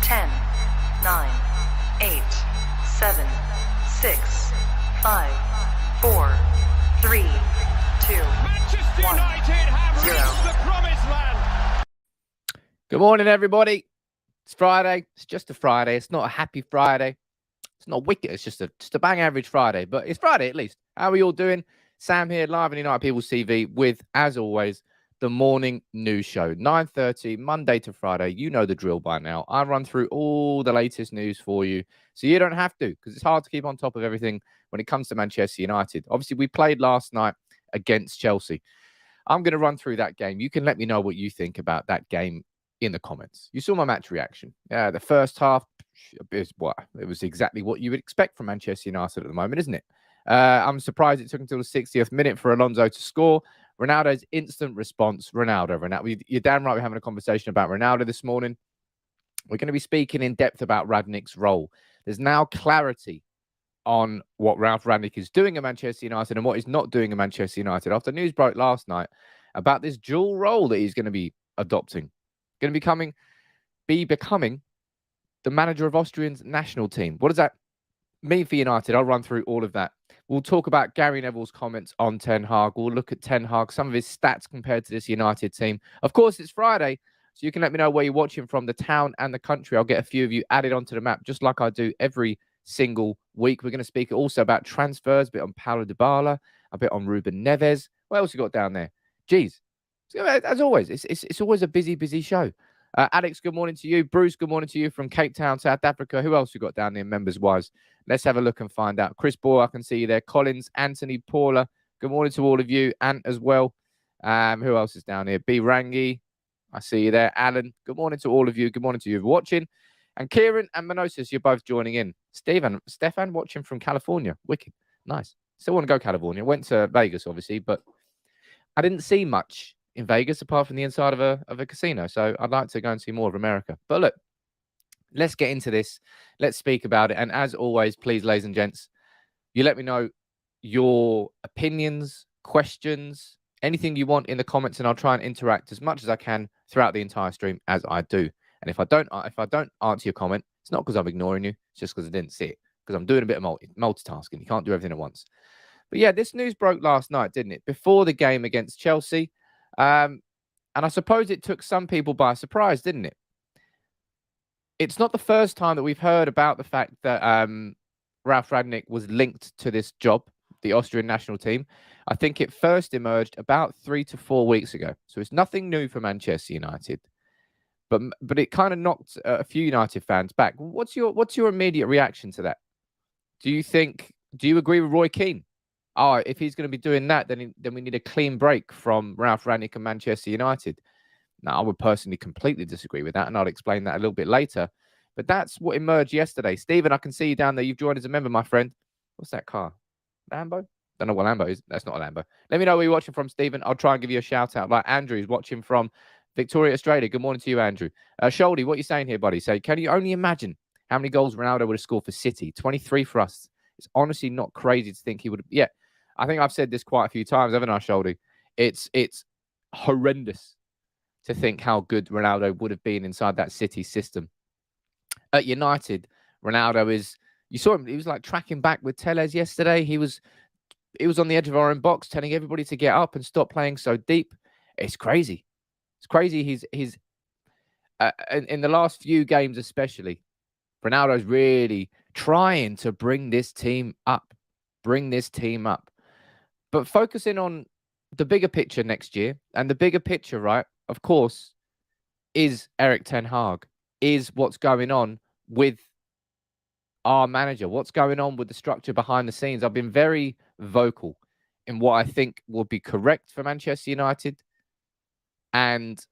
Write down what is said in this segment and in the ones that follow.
10, 9, 8, 7, 6, 5, 4, 3, 2, Manchester 1, United have 0. reached the promised land. Good morning, everybody. It's Friday. It's just a Friday. It's not a happy Friday. It's not wicked. It's just a bang average Friday, but it's Friday at least. How are we all doing? Sam here, live on United People's TV with, as always, the morning news show. 9:30, Monday to Friday. You know the drill by now. I run through all the latest news for you, so you don't have to, because it's hard to keep on top of everything when it comes to Manchester United. Obviously, we played last night against Chelsea. I'm going to run through that game. You can let me know what you think about that game in the comments. You saw my match reaction. The first half, it was exactly what you would expect from Manchester United at the moment, isn't it? I'm surprised it took until the 60th minute for Alonso to score. Ronaldo's instant response, Ronaldo. You're damn right we're having a conversation about Ronaldo this morning. We're going to be speaking in depth about Rangnick's role. There's now clarity on what Ralf Rangnick is doing at Manchester United and what he's not doing at Manchester United. After news broke last night about this dual role that he's going to be adopting, going to be becoming the manager of Austria's national team. What does that mean for United? I'll run through all of that. We'll talk about Gary Neville's comments on Ten Hag. We'll look at Ten Hag, some of his stats compared to this United team. Of course, it's Friday, so you can let me know where you're watching from, the town and the country. I'll get a few of you added onto the map, just like I do every single week. We're going to speak also about transfers, a bit on Paulo Dybala, a bit on Ruben Neves. What else you got down there? Geez, as always, it's always a busy show. Alex, good morning to you. Bruce, good morning to you from Cape Town, South Africa. Who else you got down there, members-wise? Let's have a look and find out. Chris Boyle, I can see you there. Collins, Anthony, Paula. Good morning to all of you. Ant as well. Who else is down here? B. Rangi. I see you there. Alan, good morning to all of you. Good morning to you watching. And Kieran and Manosis, you're both joining in. Stefan watching from California. Wicked. Nice. Still want to go California. Went to Vegas, obviously, but I didn't see much in Vegas apart from the inside of a casino. So I'd like to go and see more of America. But look, let's get into this. Let's speak about it. And as always, please, ladies and gents, you let me know your opinions, questions, anything you want in the comments, and I'll try and interact as much as I can throughout the entire stream as I do. And if I don't answer your comment, it's not because I'm ignoring you. It's just because I didn't see it. Because I'm doing a bit of multitasking. You can't do everything at once. But yeah, this news broke last night, didn't it? Before the game against Chelsea. And I suppose it took some people by surprise, didn't it? It's not the first time that we've heard about the fact that Ralf Rangnick was linked to this job, the Austrian national team. I think it first emerged about 3 to 4 weeks ago. So it's nothing new for Manchester United. But it kind of knocked a few United fans back. What's your immediate reaction to that? Do you agree with Roy Keane? Oh, if he's going to be doing that, then we need a clean break from Ralf Rangnick and Manchester United. Now, I would personally completely disagree with that, and I'll explain that a little bit later. But that's what emerged yesterday. Stephen, I can see you down there. You've joined as a member, my friend. What's that car? Lambo? Don't know what Lambo is. That's not a Lambo. Let me know where you're watching from, Stephen. I'll try and give you a shout out. Like Andrew is watching from Victoria, Australia. Good morning to you, Andrew. Sholdy, what are you saying here, buddy? Say, can you only imagine how many goals Ronaldo would have scored for City? 23 for us. It's honestly not crazy to think he would have. Yeah, I think I've said this quite a few times, haven't I, Sholdy? It's horrendous to think how good Ronaldo would have been inside that City system. At United, Ronaldo is, you saw him, he was like tracking back with Tellez yesterday. He was on the edge of our own box, telling everybody to get up and stop playing so deep. It's crazy. It's crazy. He's in the last few games especially, Ronaldo's really trying to bring this team up. But focusing on the bigger picture next year, and the bigger picture, right, of course, is Erik Ten Hag, is what's going on with our manager, what's going on with the structure behind the scenes. I've been very vocal in what I think will be correct for Manchester United and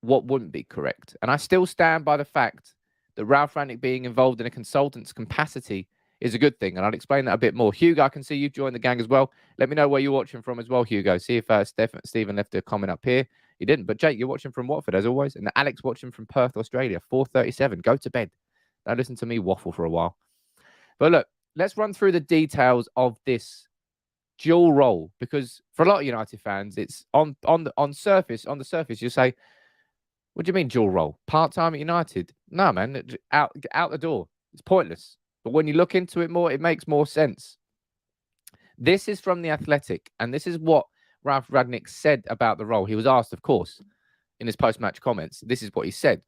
what wouldn't be correct. And I still stand by the fact that Ralf Rangnick being involved in a consultant's capacity is a good thing. And I'll explain that a bit more. Hugo, I can see you've joined the gang as well. Let me know where you're watching from as well, Hugo. See if Stephen left a comment up here. He didn't. But Jake, you're watching from Watford as always. And Alex watching from Perth, Australia. 4:37. Go to bed. Don't listen to me waffle for a while. But look, let's run through the details of this dual role. Because for a lot of United fans, it's on the surface, you say, What do you mean dual role? Part-time at United? No, man. Out the door. It's pointless. But when you look into it more, it makes more sense. This is from The Athletic, and this is what Ralf Rangnick said about the role. He was asked, of course, in his post-match comments. This is what he said.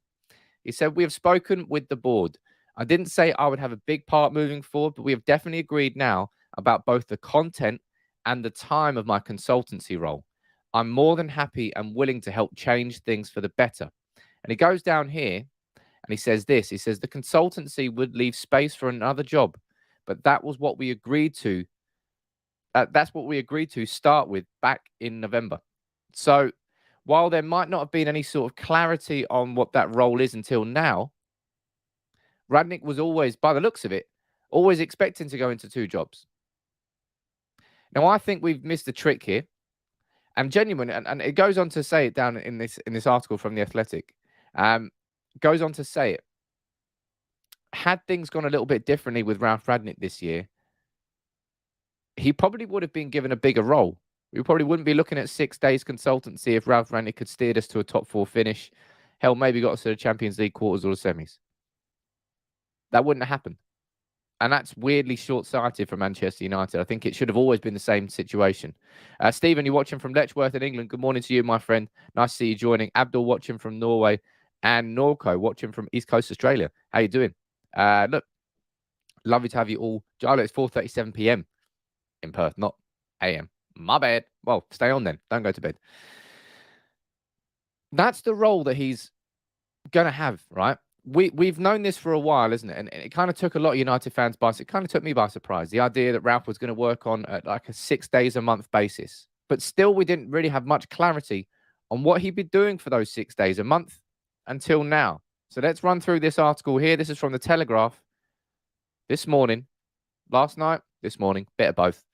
He said, "We have spoken with the board. I didn't say I would have a big part moving forward, but we have definitely agreed now about both the content and the time of my consultancy role. I'm more than happy and willing to help change things for the better." And he goes down here and he says this. He says, "The consultancy would leave space for another job, but that was what we agreed to. That's what we agreed to start with back in November." So while there might not have been any sort of clarity on what that role is until now, Rangnick was always, by the looks of it, always expecting to go into two jobs. Now, I think we've missed a trick here. And genuine, and it goes on to say it down in this article from The Athletic. Goes on to say it. Had things gone a little bit differently with Ralf Rangnick this year, he probably would have been given a bigger role. We probably wouldn't be looking at 6 days consultancy if Ralf Rangnick had steered us to a top 4 finish. Hell, maybe got us to the Champions League quarters or the semis. That wouldn't have happened. And that's weirdly short-sighted for Manchester United. I think it should have always been the same situation. Stephen, you're watching from Letchworth in England. Good morning to you, my friend. Nice to see you joining. Abdul watching from Norway. And Norco watching from East Coast Australia. How you doing? Look, lovely to have you all. Look, it's 4:37 p.m. in Perth, not a.m. My bad. Well, stay on then. Don't go to bed. That's the role that he's going to have, right? We've known this for a while, isn't it? And it kind of took a lot of United fans by surprise. It kind of took me by surprise. The idea that Ralf was going to work on like a 6 days a month basis. But still, we didn't really have much clarity on what he'd be doing for those 6 days a month until now. So let's run through this article here. This is from The Telegraph this morning, last night, this morning, bit of both.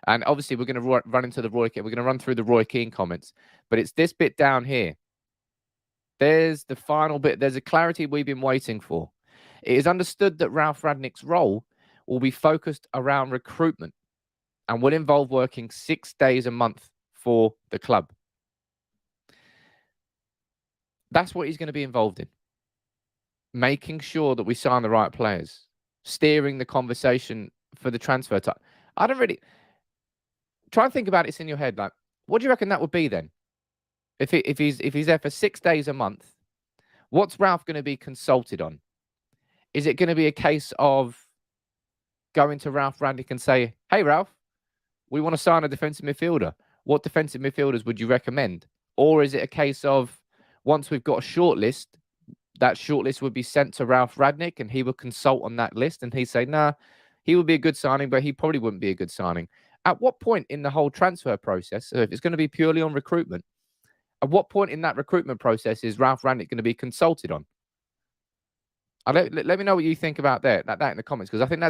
And obviously, we're going to run into the Roy Keane. We're going to run through the Roy Keane comments. But it's this bit down here. There's the final bit. There's a clarity we've been waiting for. It is understood that Ralf Rangnick's role will be focused around recruitment and will involve working 6 days a month for the club. That's what he's going to be involved in. Making sure that we sign the right players. Steering the conversation for the transfer time. I don't really... Try and think about it in your head. Like, what do you reckon that would be then? If he's there for 6 days a month, what's Ralf going to be consulted on? Is it going to be a case of going to Ralf Rangnick and say, "Hey, Ralf, we want to sign a defensive midfielder. What defensive midfielders would you recommend?" Or is it a case of once we've got a shortlist, that shortlist would be sent to Ralf Rangnick and he would consult on that list and he'd say, "Nah, he would be a good signing, but he probably wouldn't be a good signing." At what point in the whole transfer process, so if it's going to be purely on recruitment, at what point in that recruitment process is Ralf Rangnick going to be consulted on? Let me know what you think about that in the comments, because I think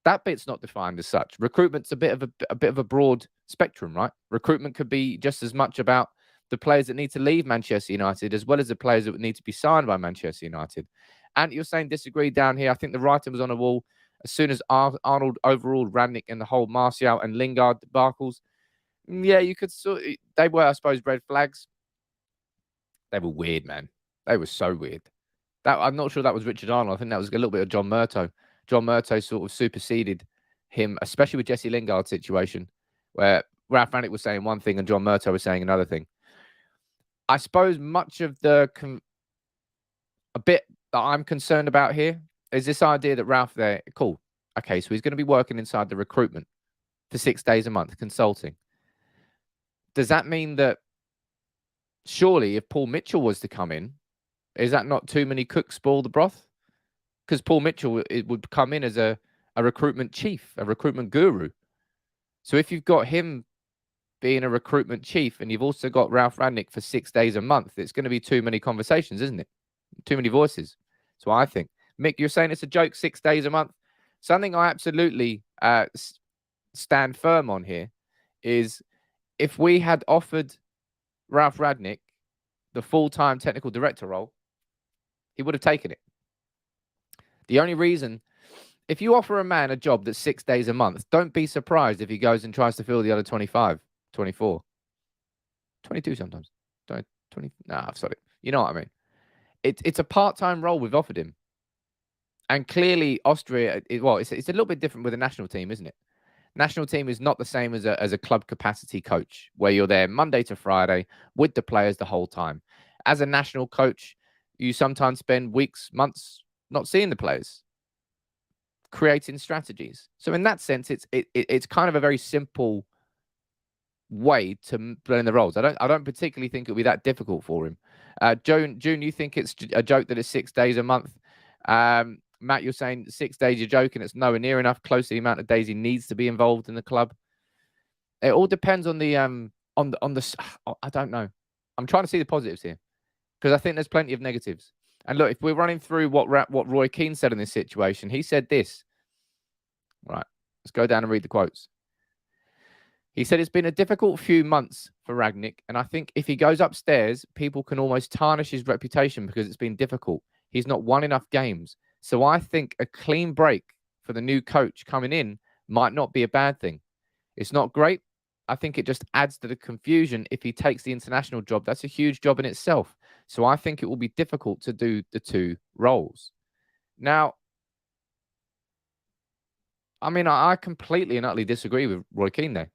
that bit's not defined as such. Recruitment's a bit of a broad spectrum, right? Recruitment could be just as much about the players that need to leave Manchester United as well as the players that would need to be signed by Manchester United. And you're saying disagree down here. I think the writing was on the wall as soon as Arnold overruled Rangnick and the whole Martial and Lingard debacles. Yeah, you could they were, I suppose, red flags. They were weird, man. They were so weird. I'm not sure that was Richard Arnold. I think that was a little bit of John Murtough. John Murtough sort of superseded him, especially with Jesse Lingard's situation, where Ralf Rangnick was saying one thing and John Murtough was saying another thing. I suppose much of a bit that I'm concerned about here is this idea that Ralf there, cool. Okay, so he's going to be working inside the recruitment for 6 days a month, consulting. Does that mean that surely if Paul Mitchell was to come in, is that not too many cooks spoil the broth? Because Paul Mitchell would come in as a recruitment chief, a recruitment guru. So if you've got him being a recruitment chief and you've also got Ralf Rangnick for 6 days a month, it's going to be too many conversations, isn't it? Too many voices. So I think. Mick, you're saying it's a joke, 6 days a month? Something I absolutely stand firm on here is if we had offered Ralf Rangnick the full-time technical director role, he would have taken it. The only reason, if you offer a man a job that's 6 days a month, don't be surprised if he goes and tries to fill the other 25, 24, 22 sometimes. 20, nah, sorry. You know what I mean? It's a part-time role we've offered him. And clearly Austria, it's a little bit different with the national team, isn't it? National team is not the same as a club capacity coach where you're there Monday to Friday with the players the whole time. As a national coach, you sometimes spend weeks, months not seeing the players, creating strategies. So in that sense, it's kind of a very simple way to blend the roles. I don't particularly think it'll be that difficult for him. June, you think it's a joke that it's 6 days a month? Matt, you're saying 6 days. You're joking. It's nowhere near enough close to the amount of days he needs to be involved in the club. It all depends on the I don't know. I'm trying to see the positives here because I think there's plenty of negatives. And look, if we're running through what Roy Keane said in this situation, he said this. Right, let's go down and read the quotes. He said, it's been a difficult few months for Rangnick, and I think if he goes upstairs, people can almost tarnish his reputation because it's been difficult. He's not won enough games. So I think a clean break for the new coach coming in might not be a bad thing. It's not great. I think it just adds to the confusion if he takes the international job. That's a huge job in itself. So I think it will be difficult to do the two roles. Now, I mean, I completely and utterly disagree with Roy Keane there.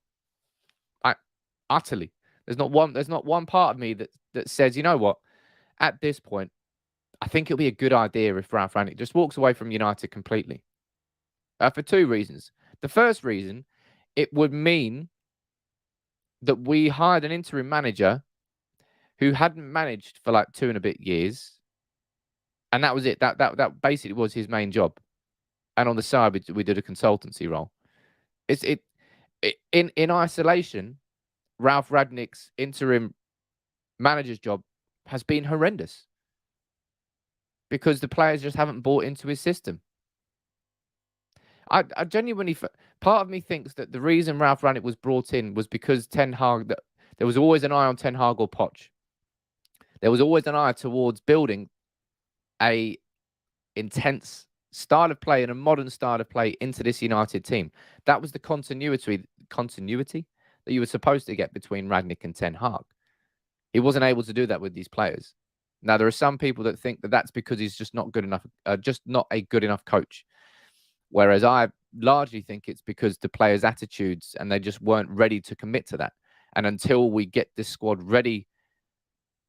Utterly. There's not one part of me that says, you know what, at this point, I think it'll be a good idea if Ralf Rangnick just walks away from United completely. For two reasons. The first reason, it would mean that we hired an interim manager who hadn't managed for like 2 and a bit years. And that was it. That basically was his main job. And on the side, we did a consultancy role. In isolation, Ralf Rangnick's interim manager's job has been horrendous because the players just haven't bought into his system. I genuinely, part of me thinks that the reason Ralf Rangnick was brought in was because Ten Hag, there was always an eye on Ten Hag or Poch. There was always an eye towards building a intense style of play and a modern style of play into this United team. That was the continuity that you were supposed to get between Rangnick and Ten Hag. He wasn't able to do that with these players. Now, there are some people that think that that's because he's just not good enough, just not a good enough coach. Whereas I largely think it's because the players' attitudes and they just weren't ready to commit to that. And until we get this squad ready,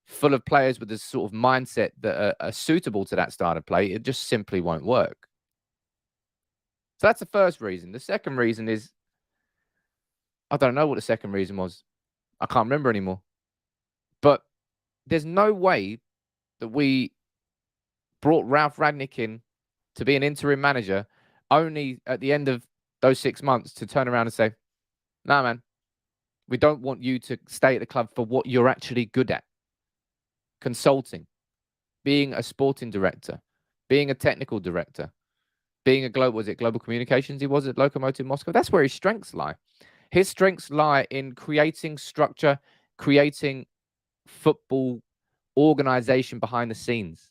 full of players with this sort of mindset that are suitable to that style of play, it just simply won't work. So that's the first reason. The second reason is, I don't know what the second reason was. I can't remember anymore. But there's no way that we brought Ralf Rangnick in to be an interim manager only at the end of those 6 months to turn around and say, nah, man, we don't want you to stay at the club for what you're actually good at. Consulting, being a sporting director, being a technical director, being a global communications he was at Lokomotiv Moscow. That's where his strengths lie. His strengths lie in creating structure, creating football organization behind the scenes.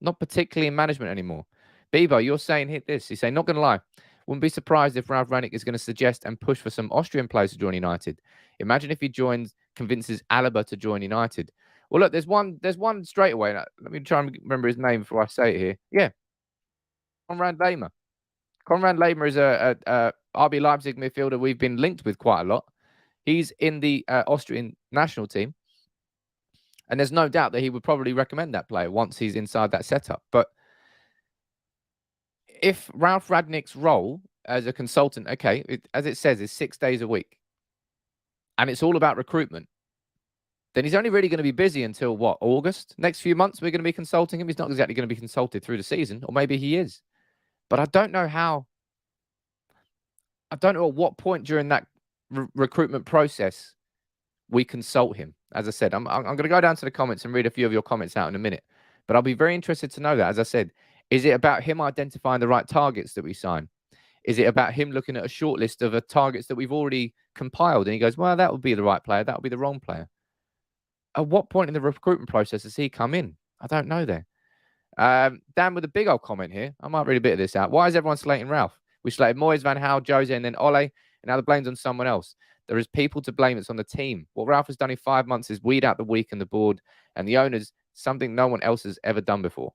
Not particularly in management anymore. Bebo, you're saying hit this. He's saying, not going to lie. Wouldn't be surprised if Ralf Rangnick is going to suggest and push for some Austrian players to join United. Imagine if he convinces Alaba to join United. Well, look, there's one straight away. Let me try and remember his name before I say it here. Yeah. Konrad Laimer. Konrad Laimer is a RB Leipzig midfielder we've been linked with quite a lot. He's in the Austrian national team. And there's no doubt that he would probably recommend that player once he's inside that setup. But if Ralf Rangnick's role as a consultant, okay, as it says, is 6 days a week, and it's all about recruitment, then he's only really going to be busy until, what, August? Next few months, we're going to be consulting him. He's not exactly going to be consulted through the season, or maybe he is. But I don't know how. I don't know at what point during that recruitment process we consult him. As I said, I'm going to go down to the comments and read a few of your comments out in a minute. But I'll be very interested to know that. As I said, is it about him identifying the right targets that we sign? Is it about him looking at a short list of targets that we've already compiled? And he goes, well, that would be the right player. That would be the wrong player. At what point in the recruitment process does he come in? I don't know there. Dan with a big old comment here. I might read a bit of this out. Why is everyone slating Ralf? We slated Moyes, Van Gaal, Jose, and then Ole, and now the blame's on someone else. There is people to blame. It's on the team. What Ralf has done in 5 months is weed out the weak and the bored, and the owners something no one else has ever done before.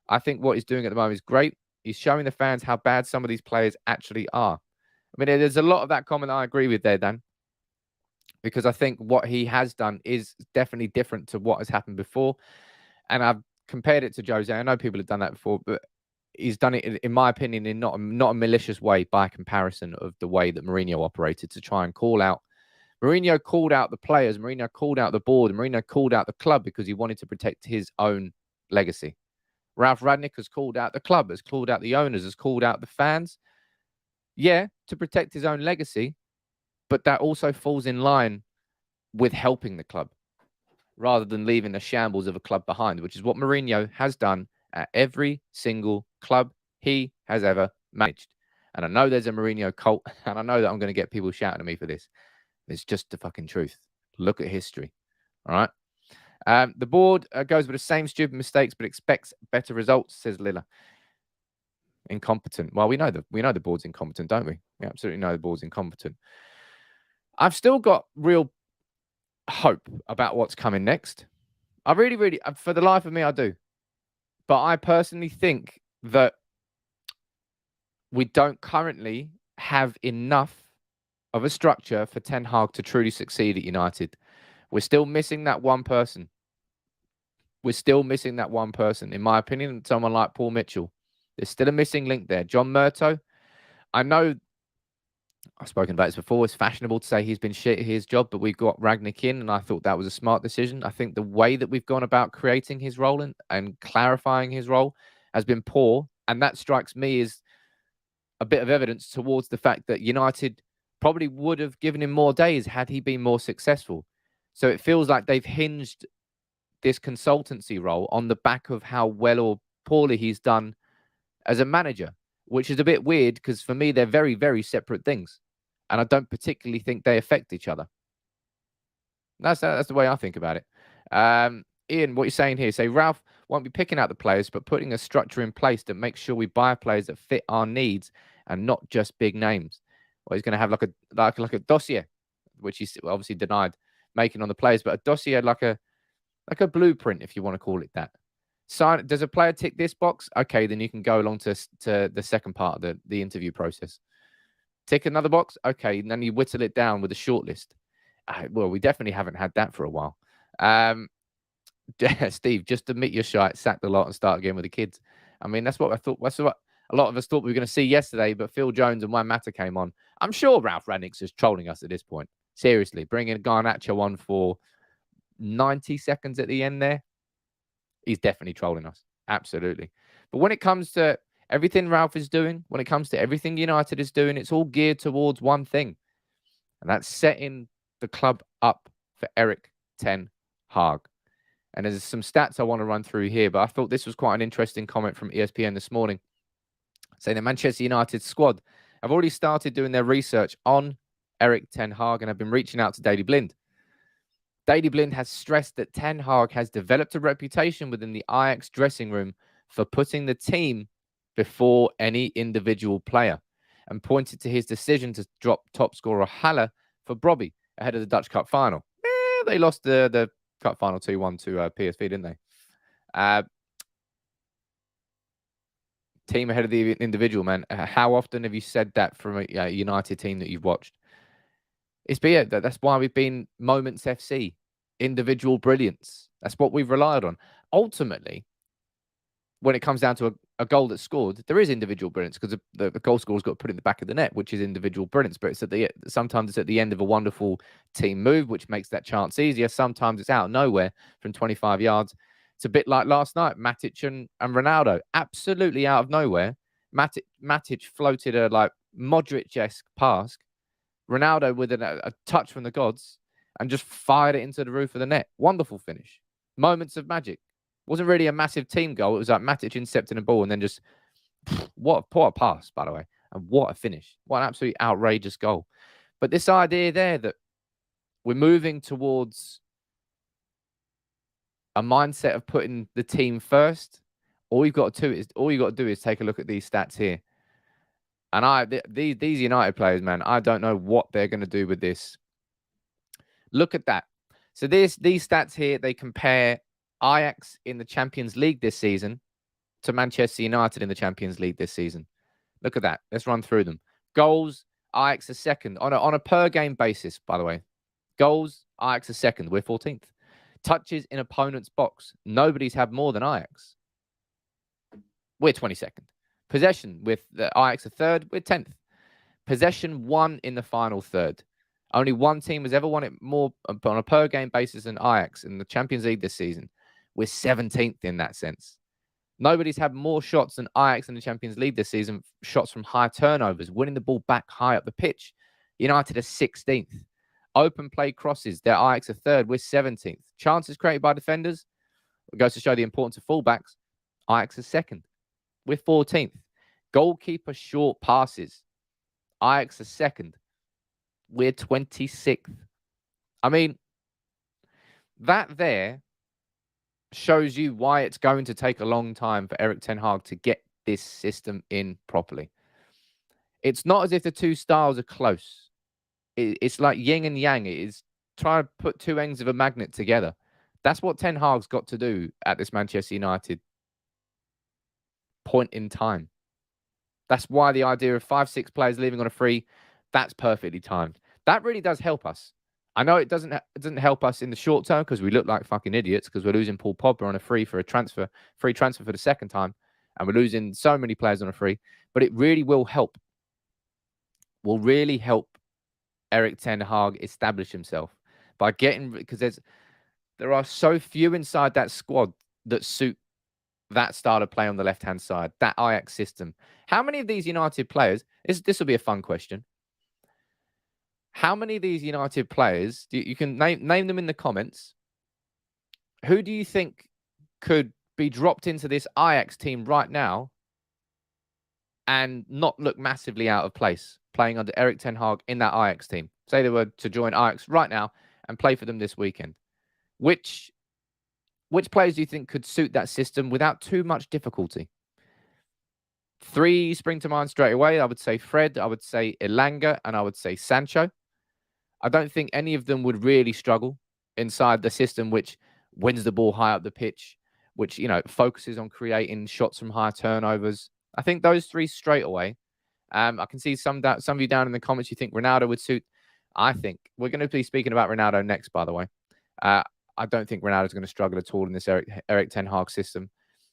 I think what he's doing at the moment is great. He's showing the fans how bad some of these players actually are. I mean, there's a lot of that comment I agree with there, Dan, because I think what he has done is definitely different to what has happened before. And I've compared it to Jose. I know people have done that before, but he's done it, in my opinion, in not a malicious way by comparison of the way that Mourinho operated to try and call out. Mourinho called out the players. Mourinho called out the board. Mourinho called out the club because he wanted to protect his own legacy. Ralf Rangnick has called out the club, has called out the owners, has called out the fans. Yeah, to protect his own legacy, but that also falls in line with helping the club rather than leaving the shambles of a club behind, which is what Mourinho has done at every single club he has ever managed. And I know there's a Mourinho cult, and I know that I'm going to get people shouting at me for this. It's just the fucking truth. Look at history. All right. The board goes with the same stupid mistakes, but expects better results, says Lilla. Incompetent. Well, we know the board's incompetent, don't we? We absolutely know the board's incompetent. I've still got real hope about what's coming next. I really, for the life of me, I do. But I personally think that we don't currently have enough of a structure for Ten Hag to truly succeed at United. We're still missing that one person. We're still missing that one person. In my opinion, someone like Paul Mitchell. There's still a missing link there. John Murto, I know I've spoken about this before. It's fashionable to say he's been shit at his job, but we've got Rangnick in, and I thought that was a smart decision. I think the way that we've gone about creating his role and clarifying his role has been poor, and that strikes me as a bit of evidence towards the fact that United probably would have given him more days had he been more successful. So it feels like they've hinged this consultancy role on the back of how well or poorly he's done as a manager, which is a bit weird because for me, they're very, very separate things. And I don't particularly think they affect each other. That's the way I think about it. Ian, what you're saying here, say Ralf won't be picking out the players, but putting a structure in place that makes sure we buy players that fit our needs and not just big names. Well, he's going to have like a dossier, which he's obviously denied making on the players, but a dossier like a blueprint, if you want to call it that. Sign. Does a player tick this box? Okay, then you can go along to the second part of the interview process. Tick another box? Okay, and then you whittle it down with a short list. Well, we definitely haven't had that for a while. Steve, just admit your shite, sack the lot and start again with the kids. I mean, that's what I thought. That's what a lot of us thought we were going to see yesterday, but Phil Jones and Juan Mata came on. I'm sure Ralf Rangnick's just trolling us at this point. Seriously, bringing Garnacho on for 90 seconds at the end there. He's definitely trolling us. Absolutely. But when it comes to everything Ralf is doing, when it comes to everything United is doing, it's all geared towards one thing. And that's setting the club up for Erik Ten Hag. And there's some stats I want to run through here, but I thought this was quite an interesting comment from ESPN this morning, saying that Manchester United squad have already started doing their research on Erik Ten Hag and have been reaching out to Daley Blind. Daley Blind has stressed that Ten Hag has developed a reputation within the Ajax dressing room for putting the team before any individual player and pointed to his decision to drop top scorer Haller for Brobby ahead of the Dutch Cup final. They lost the Cup final 2-1 to PSV, didn't they? Team ahead of the individual, man. How often have you said that from a United team that you've watched? That's why we've been Moments FC, individual brilliance. That's what we've relied on. Ultimately, when it comes down to a goal that's scored, there is individual brilliance because the goal scorer's got to put it in the back of the net, which is individual brilliance. But sometimes it's at the end of a wonderful team move, which makes that chance easier. Sometimes it's out of nowhere from 25 yards. It's a bit like last night, Matic and Ronaldo, absolutely out of nowhere. Matic floated a like Modric-esque pass. Ronaldo with a touch from the gods and just fired it into the roof of the net. Wonderful finish. Moments of magic. Wasn't really a massive team goal. It was like Matic intercepting a ball and then just what a pass, by the way. And what a finish. What an absolutely outrageous goal. But this idea there that we're moving towards a mindset of putting the team first, all you've got to do is take a look at these stats here. And these United players, man, I don't know what they're going to do with this. Look at that. So these stats here, they compare Ajax in the Champions League this season to Manchester United in the Champions League this season. Look at that. Let's run through them. Goals, Ajax are second on a per game basis, by the way. Goals, Ajax are second. We're 14th. Touches in opponent's box. Nobody's had more than Ajax. We're 22nd. Possession with the Ajax are third. We're 10th. Possession won in the final third. Only one team has ever won it more on a per game basis than Ajax in the Champions League this season. We're 17th in that sense. Nobody's had more shots than Ajax in the Champions League this season. Shots from high turnovers, winning the ball back high up the pitch. United are 16th. Open play crosses, their Ajax are third. We're 17th. Chances created by defenders, it goes to show the importance of fullbacks. Ajax is second. We're 14th. Goalkeeper short passes, Ajax is second. We're 26th. I mean, that there shows you why it's going to take a long time for Erik ten Hag to get this system in properly. It's not as if the two styles are close. It's like yin and yang. It is trying to put two ends of a magnet together. That's what Ten Hag's got to do at this Manchester United point in time. That's why the idea of 5-6 players leaving on a free, that's perfectly timed. That really does help us. I know it doesn't help us in the short term because we look like fucking idiots because we're losing Paul Pogba on a free for a free transfer for the second time, and we're losing so many players on a free. But it really will help. Will really help Erik ten Hag establish himself by getting, because there are so few inside that squad that suit that style of play on the left-hand side, that Ajax system. How many of these United players, this will be a fun question. How many of these United players, you can name them in the comments, who do you think could be dropped into this Ajax team right now and not look massively out of place playing under Erik ten Hag in that Ajax team? Say they were to join Ajax right now and play for them this weekend. Which players do you think could suit that system without too much difficulty? 3 spring to mind straight away. I would say Fred, I would say Elanga, and I would say Sancho. I don't think any of them would really struggle inside the system which wins the ball high up the pitch, which, focuses on creating shots from high turnovers. I think those 3 straight away. I can see some of you down in the comments, you think Ronaldo would suit. I think we're going to be speaking about Ronaldo next, by the way. I don't think Ronaldo's going to struggle at all in this Erik ten Hag system.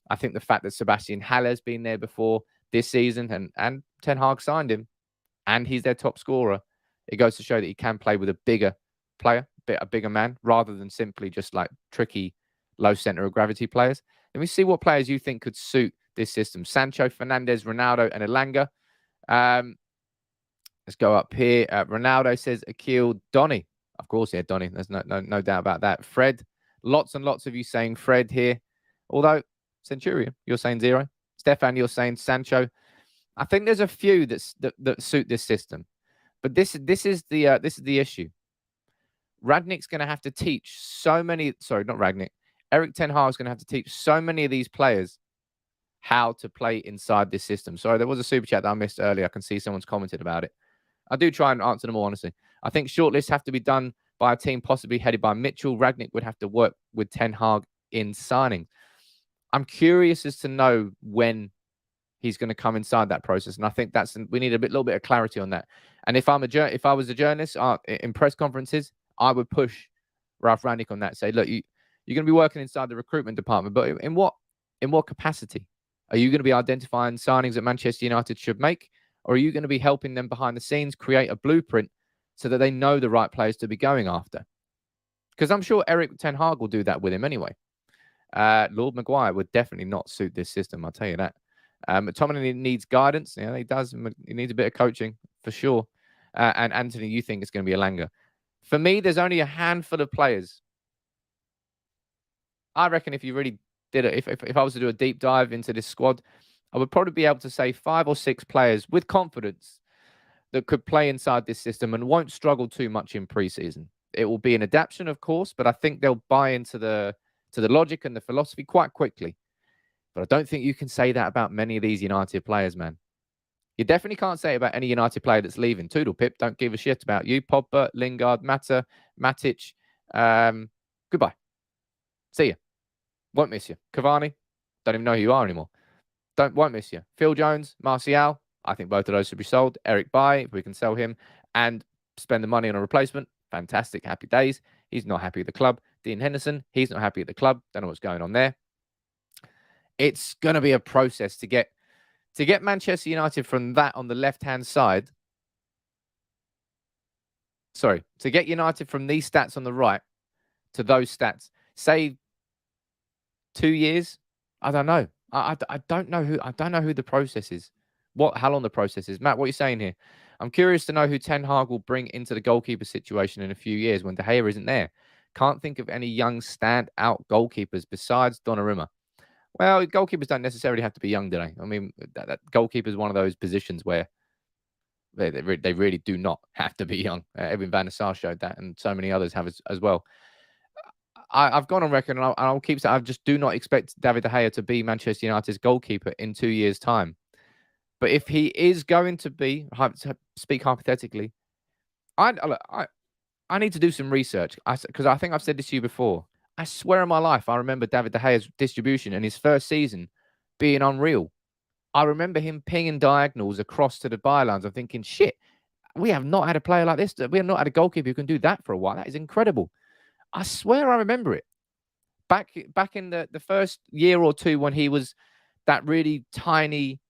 I think the fact that Sebastian Haller's been there before this season and Ten Hag signed him and he's their top scorer, it goes to show that he can play with a bigger player, a bigger man, rather than simply just like tricky low center of gravity players. Let me see what players you think could suit this system. Sancho, Fernandes, Ronaldo, and Elanga. Let's go up here. Ronaldo says Akil, Donny. Of course, yeah, Donny. There's no doubt about that. Fred. Lots and lots of you saying Fred here. Although, Centurion, you're saying 0. Stefan, you're saying Sancho. I think there's a few that suit this system. But this is the issue. Rangnick's going to have to teach so many... Sorry, not Rangnick. Erik ten Hag is going to have to teach so many of these players how to play inside this system. Sorry, there was a super chat that I missed earlier. I can see someone's commented about it. I do try and answer them all, honestly. I think shortlists have to be done by a team possibly headed by Mitchell. Rangnick would have to work with Ten Hag in signing. I'm curious as to know when he's going to come inside that process, and I think we need a little bit of clarity on that. And if I was a journalist in press conferences, I would push Ralf Rangnick on that. Say, look, you're going to be working inside the recruitment department, but in what capacity? Are you going to be identifying signings that Manchester United should make? Or are you going to be helping them behind the scenes create a blueprint so that they know the right players to be going after? Because I'm sure Erik ten Hag will do that with him anyway. Lord Maguire would definitely not suit this system, I'll tell you that. McTominay needs guidance. Yeah, he does. He needs a bit of coaching for sure. And Anthony, you think it's going to be Elanga. For me, there's only a handful of players. I reckon if you really did it, if I was to do a deep dive into this squad, I would probably be able to say 5 or 6 players with confidence that could play inside this system and won't struggle too much in pre-season. It will be an adaptation, of course, but I think they'll buy into the logic and the philosophy quite quickly. But I don't think you can say that about many of these United players, man. You definitely can't say it about any United player that's leaving. Toodle Pip, don't give a shit about you. Pogba, Lingard, Mata, Matic. Goodbye. See ya. Won't miss you. Cavani, don't even know who you are anymore. Won't miss you. Phil Jones, Martial, I think both of those should be sold. Erik Bailly, if we can sell him and spend the money on a replacement, fantastic, happy days. He's not happy at the club. Dean Henderson, he's not happy at the club. Don't know what's going on there. It's going to be a process to get Manchester United from that on the left-hand side. Sorry, to get United from these stats on the right to those stats. Say 2 years. I don't know. I don't know who the process is. How long the process is. Matt, what are you saying here? I'm curious to know who Ten Hag will bring into the goalkeeper situation in a few years when De Gea isn't there. Can't think of any young stand-out goalkeepers besides Donnarumma. Well, goalkeepers don't necessarily have to be young, do they? I mean, that goalkeeper is one of those positions where they really do not have to be young. Edwin van der Sar showed that, and so many others have as well. I've gone on record, and I'll keep saying I just do not expect David De Gea to be Manchester United's goalkeeper in 2 years' time. But if he is going to be, speak hypothetically, I need to do some research because I think I've said this to you before. I swear on my life, I remember David De Gea's distribution in his first season being unreal. I remember him pinging diagonals across to the bylines. I'm thinking, shit, we have not had a player like this. We have not had a goalkeeper who can do that for a while. That is incredible. I swear I remember it. Back in the first year or two when he was that really tiny,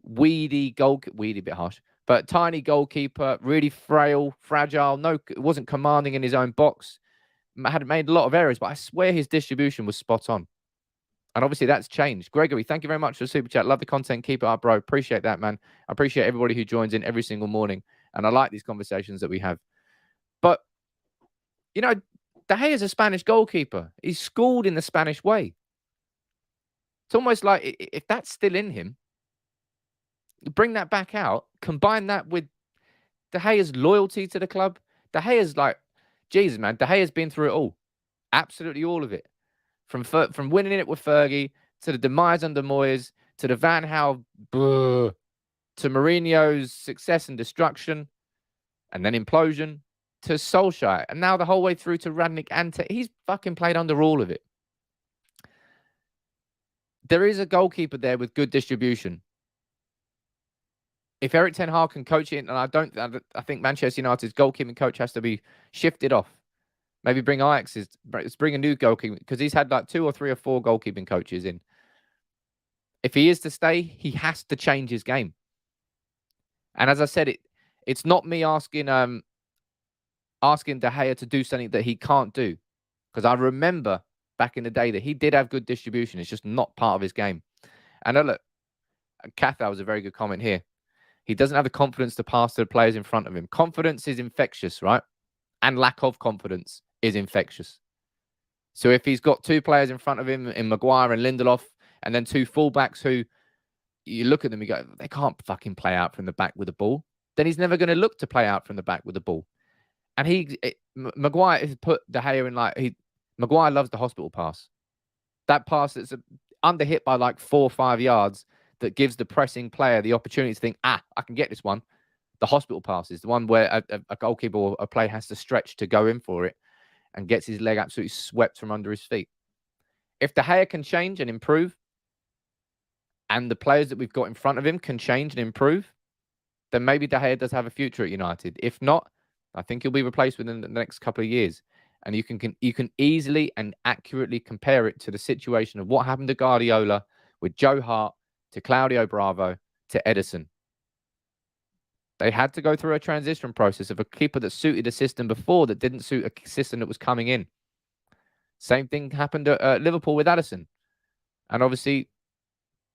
weedy a bit harsh, but tiny goalkeeper, really frail, fragile. No, it wasn't commanding in his own box. Had made a lot of errors, but I swear his distribution was spot on. And obviously that's changed. Gregory, thank you very much for the super chat. Love the content. Keep it up, bro. Appreciate that, man. I appreciate everybody who joins in every single morning. And I like these conversations that we have. But, you know, De Gea is a Spanish goalkeeper. He's schooled in the Spanish way. It's almost like if that's still in him, bring that back out, combine that with De Gea's loyalty to the club. De Gea's like, Jesus, man, De Gea's been through it all. Absolutely all of it. From winning it with Fergie, to the demise under Moyes, to the Van Gaal, to Mourinho's success and destruction, and then implosion, to Solskjaer, and now the whole way through to Rangnick, and he's fucking played under all of it. There is a goalkeeper there with good distribution. If Erik Ten Hag can coach it, and I think Manchester United's goalkeeping coach has to be shifted off. Maybe bring bring a new goalkeeper, because he's had like 2 or 3 or 4 goalkeeping coaches in. If he is to stay, he has to change his game. And as I said, it's not me asking De Gea to do something that he can't do, because I remember back in the day that he did have good distribution. It's just not part of his game. And look, Cathal was a very good comment here. He doesn't have the confidence to pass to the players in front of him. Confidence is infectious, right? And lack of confidence is infectious. So if he's got 2 players in front of him in Maguire and Lindelof, and then 2 fullbacks who you look at them, you go, they can't fucking play out from the back with the ball, then he's never going to look to play out from the back with the ball. And Maguire has put De Gea in Maguire loves the hospital pass. That pass that's under hit by like 4 or 5 yards that gives the pressing player the opportunity to think, I can get this one. The hospital pass is the one where a goalkeeper or a player has to stretch to go in for it and gets his leg absolutely swept from under his feet. If De Gea can change and improve, and the players that we've got in front of him can change and improve, then maybe De Gea does have a future at United. If not, I think he'll be replaced within the next couple of years. And you can easily and accurately compare it to the situation of what happened to Guardiola with Joe Hart, to Claudio Bravo, to Ederson. They had to go through a transition process of a keeper that suited a system before that didn't suit a system that was coming in. Same thing happened at Liverpool with Alisson. And obviously,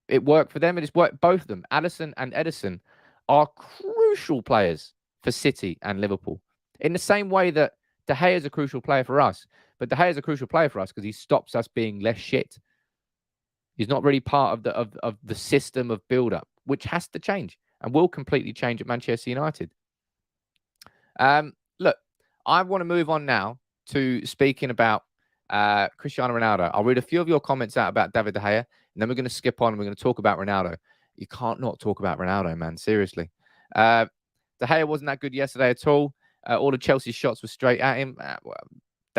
it worked for them and it's worked both of them. Alisson and Ederson are crucial players for City and Liverpool. In the same way that De Gea is a crucial player for us. But De Gea is a crucial player for us because he stops us being less shit. He's not really part of the system of build-up, which has to change and will completely change at Manchester United. Look, I want to move on now to speaking about Cristiano Ronaldo. I'll read a few of your comments out about David De Gea, and then we're going to skip on and we're going to talk about Ronaldo. You can't not talk about Ronaldo, man. Seriously. De Gea wasn't that good yesterday at all. All the Chelsea shots were straight at him. Well,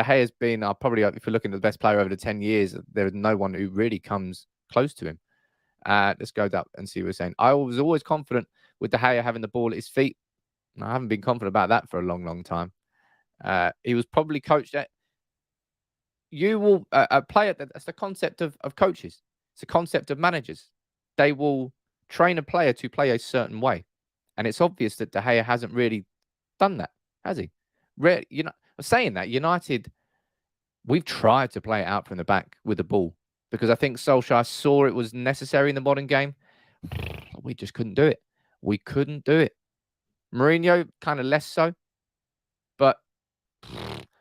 De Gea's been probably, if you're looking at the best player over the 10 years, there is no one who really comes close to him. Let's go up and see what we're saying. I was always confident with De Gea having the ball at his feet. I haven't been confident about that for a long, long time. He was probably coached at. You will play at that's the concept of coaches. It's the concept of managers. They will train a player to play a certain way, and it's obvious that De Gea hasn't really done that, has he? Saying that, United, we've tried to play it out from the back with the ball because I think Solskjaer saw it was necessary in the modern game. We just couldn't do it. We couldn't do it. Mourinho, kind of less so, but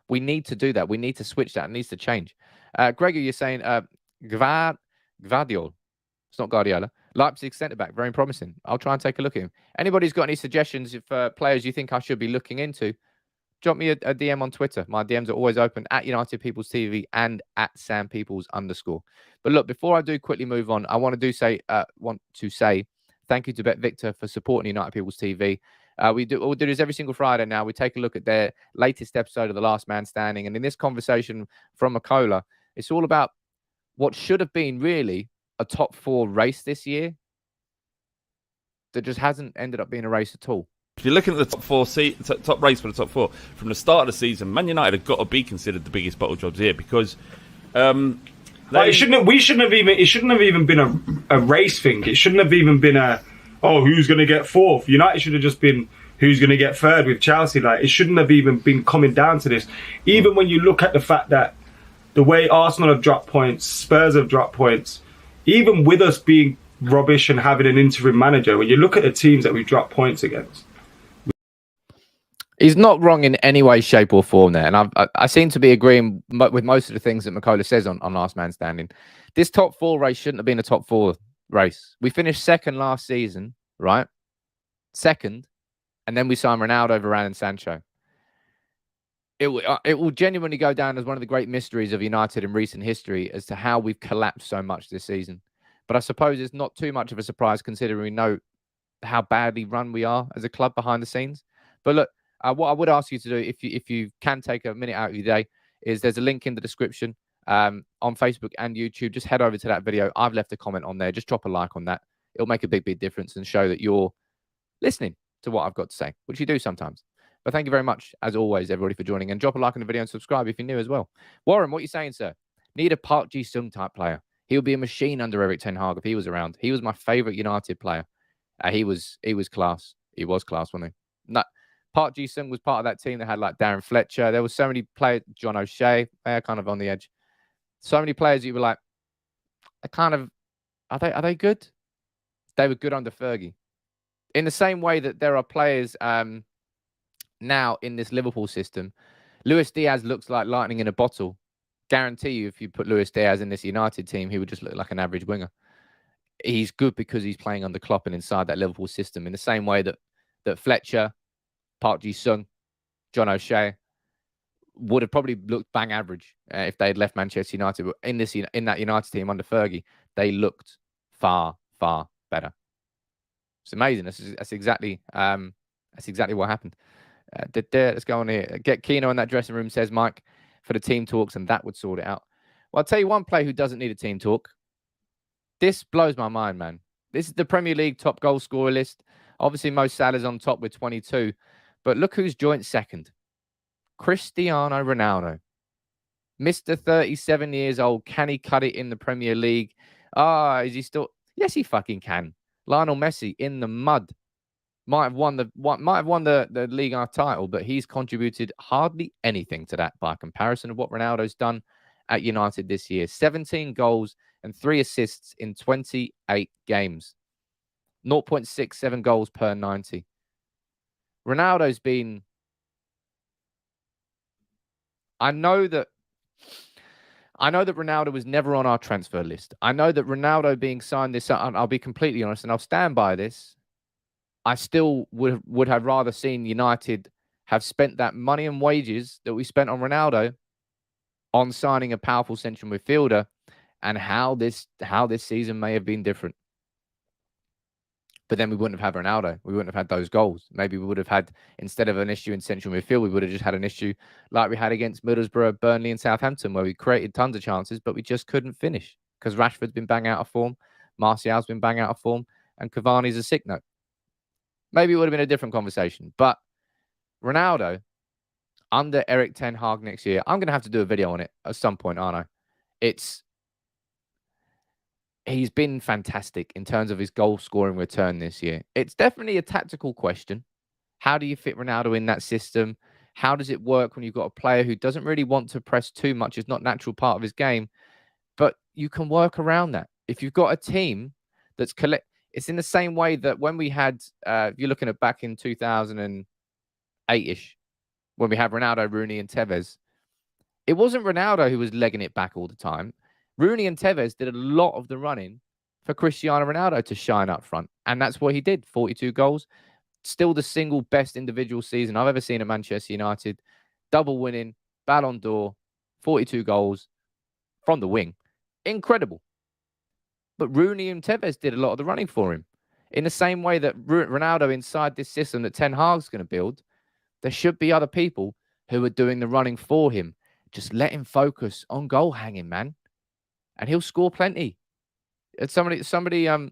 we need to do that. We need to switch that. It needs to change. Gregor, you're saying Gvardiol. It's not Guardiola. Leipzig centre-back, very promising. I'll try and take a look at him. Anybody's got any suggestions for players you think I should be looking into? Drop me a DM on Twitter. My DMs are always open at United People's TV and at @SamPeoples_. But look, before I do quickly move on, I want to say thank you to Bet Victor for supporting United People's TV. We'll do this every single Friday now. We take a look at their latest episode of The Last Man Standing. And in this conversation from Makola, it's all about what should have been really a top 4 race this year that just hasn't ended up being a race at all. If you're looking at the top race for the top 4, from the start of the season, Man United have got to be considered the biggest bottle jobs here because it shouldn't have even been a race thing. It shouldn't have even been who's going to get 4th. United should have just been who's going to get 3rd with Chelsea. Like, it shouldn't have even been coming down to this. Even when you look at the fact that the way Arsenal have dropped points, Spurs have dropped points, even with us being rubbish and having an interim manager, when you look at the teams that we've dropped points against. He's not wrong in any way, shape or form there. And I seem to be agreeing with most of the things that Makola says on Last Man Standing. This top 4 race shouldn't have been a top 4 race. We finished 2nd last season, right? 2nd. And then we signed Ronaldo, Varane and Sancho. It will genuinely go down as one of the great mysteries of United in recent history as to how we've collapsed so much this season. But I suppose it's not too much of a surprise considering we know how badly run we are as a club behind the scenes. But look, what I would ask you to do, if you can take a minute out of your day, is there's a link in the description on Facebook and YouTube. Just head over to that video. I've left a comment on there. Just drop a like on that. It'll make a big, big difference and show that you're listening to what I've got to say, which you do sometimes. But thank you very much, as always, everybody, for joining. And drop a like on the video and subscribe if you're new as well. Warren, what are you saying, sir? Need a Park Ji-sung type player. He would be a machine under Erik Ten Hag if he was around. He was my favourite United player. He was class. He was class, wasn't he? No, Park Ji-sung was part of that team that had like Darren Fletcher. There were so many players, John O'Shea, they're kind of on the edge. So many players you were like, are they good? They were good under Fergie. In the same way that there are players now in this Liverpool system, Luis Diaz looks like lightning in a bottle. Guarantee you, if you put Luis Diaz in this United team, he would just look like an average winger. He's good because he's playing under Klopp and inside that Liverpool system. In the same way that Fletcher, Park Ji-sung, John O'Shea would have probably looked bang average if they had left Manchester United. But in that United team under Fergie, they looked far, far better. It's amazing. That's exactly what happened. Let's go on here. Get Keno in that dressing room, says Mike, for the team talks, and that would sort it out. Well, I'll tell you one player who doesn't need a team talk. This blows my mind, man. This is the Premier League top goal scorer list. Obviously, Mo Salah's on top with 22. But look who's joint second. Cristiano Ronaldo. Mr. 37 years old. Can he cut it in the Premier League? Is he still? Yes, he fucking can. Lionel Messi in the mud. Might have won the Liga title, but he's contributed hardly anything to that by comparison of what Ronaldo's done at United this year. 17 goals and 3 assists in 28 games. 0.67 goals per 90. Ronaldo's been... I know that Ronaldo was never on our transfer list. I know that Ronaldo being signed this... I'll be completely honest, and I'll stand by this. I still would have rather seen United have spent that money and wages that we spent on Ronaldo on signing a powerful central midfielder, and how this season may have been different. But then we wouldn't have had Ronaldo. We wouldn't have had those goals. Maybe we would have had, instead of an issue in central midfield, we would have just had an issue like we had against Middlesbrough, Burnley and Southampton, where we created tons of chances, but we just couldn't finish because Rashford's been bang out of form, Martial's been bang out of form, and Cavani's a sick note. Maybe it would have been a different conversation. But Ronaldo, under Erik ten Hag next year, I'm going to have to do a video on it at some point, aren't I? He's been fantastic in terms of his goal-scoring return this year. It's definitely a tactical question. How do you fit Ronaldo in that system? How does it work when you've got a player who doesn't really want to press too much? It's not a natural part of his game. But you can work around that. If you've got a team that's it's in the same way that when we had, if you're looking at back in 2008-ish, when we had Ronaldo, Rooney and Tevez, it wasn't Ronaldo who was legging it back all the time. Rooney and Tevez did a lot of the running for Cristiano Ronaldo to shine up front. And that's what he did. 42 goals. Still the single best individual season I've ever seen at Manchester United. Double winning, Ballon d'Or, 42 goals from the wing. Incredible. But Rooney and Tevez did a lot of the running for him. In the same way that Ronaldo inside this system that Ten Hag's going to build, there should be other people who are doing the running for him. Just let him focus on goal hanging, man. And he'll score plenty. Somebody in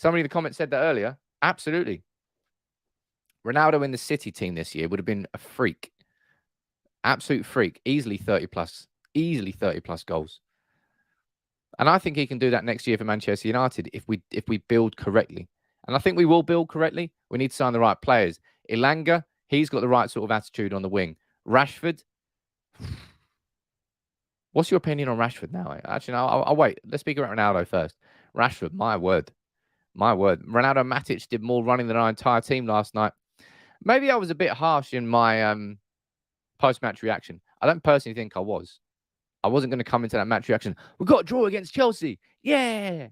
the comments said that earlier. Absolutely. Ronaldo in the City team this year would have been a freak. Absolute freak. Easily 30 plus. Easily 30 plus goals. And I think he can do that next year for Manchester United if we build correctly. And I think we will build correctly. We need to sign the right players. Elanga, he's got the right sort of attitude on the wing. Rashford. What's your opinion on Rashford now? Actually, no, I'll wait. Let's speak about Ronaldo first. Rashford, my word. My word. Ronaldo Matic did more running than our entire team last night. Maybe I was a bit harsh in my post-match reaction. I don't personally think I was. I wasn't going to come into that match reaction. We've got a draw against Chelsea. Yeah.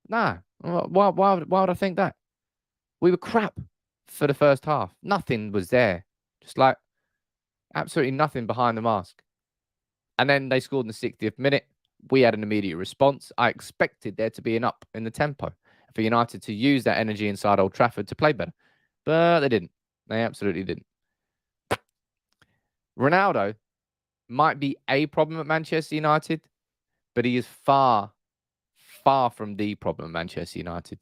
Nah. Why would I think that? We were crap for the first half. Nothing was there. Just like absolutely nothing behind the mask. And then they scored in the 60th minute. We had an immediate response. I expected there to be an up in the tempo for United to use that energy inside Old Trafford to play better. But they didn't. They absolutely didn't. Ronaldo might be a problem at Manchester United, but he is far, far from the problem at Manchester United.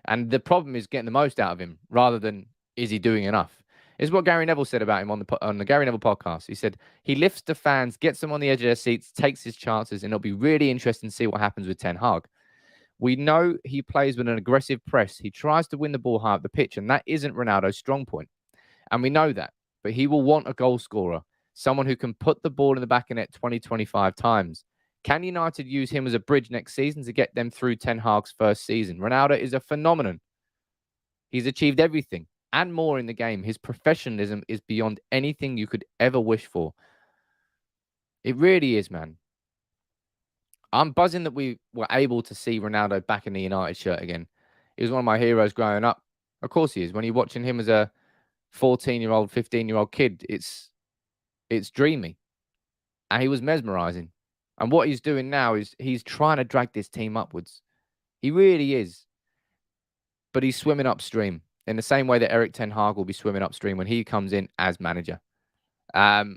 And the problem is getting the most out of him rather than is he doing enough. Is what Gary Neville said about him on the Gary Neville podcast. He said he lifts the fans, gets them on the edge of their seats, takes his chances, and it'll be really interesting to see what happens with Ten Hag. We know he plays with an aggressive press. He tries to win the ball high up the pitch, and that isn't Ronaldo's strong point. And we know that. But he will want a goal scorer, someone who can put the ball in the back of net 20, 25 times. Can United use him as a bridge next season to get them through Ten Hag's first season? Ronaldo is a phenomenon. He's achieved everything and more in the game. His professionalism is beyond anything you could ever wish for. It really is, man. I'm buzzing that we were able to see Ronaldo back in the United shirt again. He was one of my heroes growing up. Of course he is. When you're watching him as a 14-year-old, 15-year-old kid, it's dreamy. And he was mesmerizing. And what he's doing now is he's trying to drag this team upwards. He really is. But he's swimming upstream in the same way that Erik ten Hag will be swimming upstream when he comes in as manager. I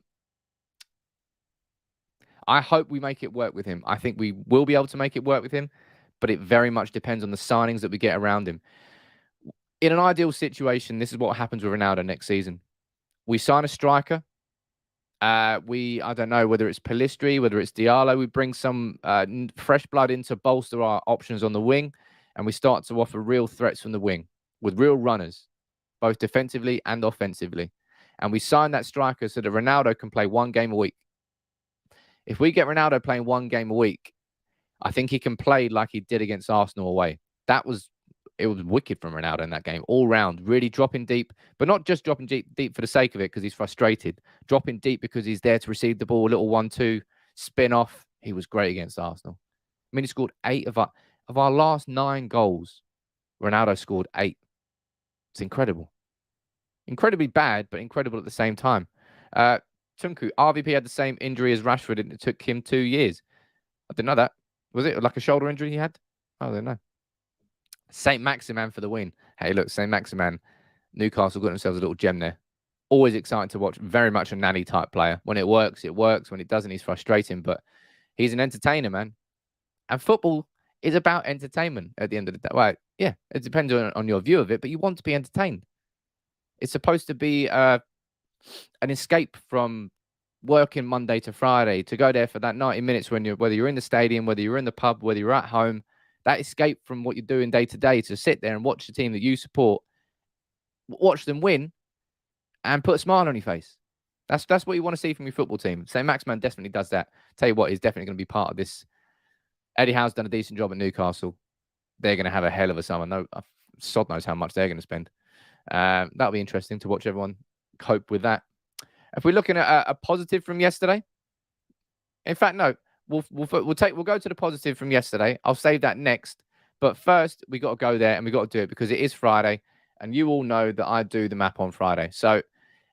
hope we make it work with him. I think we will be able to make it work with him, but it very much depends on the signings that we get around him. In an ideal situation, this is what happens with Ronaldo next season. We sign a striker. I don't know whether it's Pellistri, whether it's Diallo. We bring some fresh blood in to bolster our options on the wing, and we start to offer real threats from the wing with real runners, both defensively and offensively. And we sign that striker so that Ronaldo can play one game a week. If we get Ronaldo playing one game a week, I think he can play like he did against Arsenal away. It was wicked from Ronaldo in that game, all round, really dropping deep, but not just dropping deep for the sake of it because he's frustrated, dropping deep because he's there to receive the ball, a little 1-2, spin off. He was great against Arsenal. I mean, he scored 8 of our last 9 goals. Ronaldo scored 8. It's incredible. Incredibly bad, but incredible at the same time. Tunku, RVP had the same injury as Rashford and it took him 2 years. I didn't know that. Was it like a shoulder injury he had? I don't know. St. Maximan for the win. Hey, look, St. Maximan, Newcastle got themselves a little gem there. Always exciting to watch. Very much a nanny type player. When it works, it works. When it doesn't, he's frustrating. But he's an entertainer, man. And football is about entertainment at the end of the day. Well, yeah, it depends on your view of it, but you want to be entertained. It's supposed to be an escape from working Monday to Friday, to go there for that 90 minutes whether you're in the stadium, whether you're in the pub, whether you're at home, that escape from what you're doing day to day, to sit there and watch the team that you support, watch them win, and put a smile on your face. That's what you want to see from your football team. St. Maximan definitely does that. Tell you what, he's definitely going to be part of this. Eddie Howe's done a decent job at Newcastle. They're going to have a hell of a summer. No, sod knows how much they're going to spend. That'll be interesting to watch everyone cope with that. If we're looking at a positive from yesterday, in fact, no, we'll go to the positive from yesterday. I'll save that next. But first, we got to go there and we got to do it because it is Friday, and you all know that I do the map on Friday. So,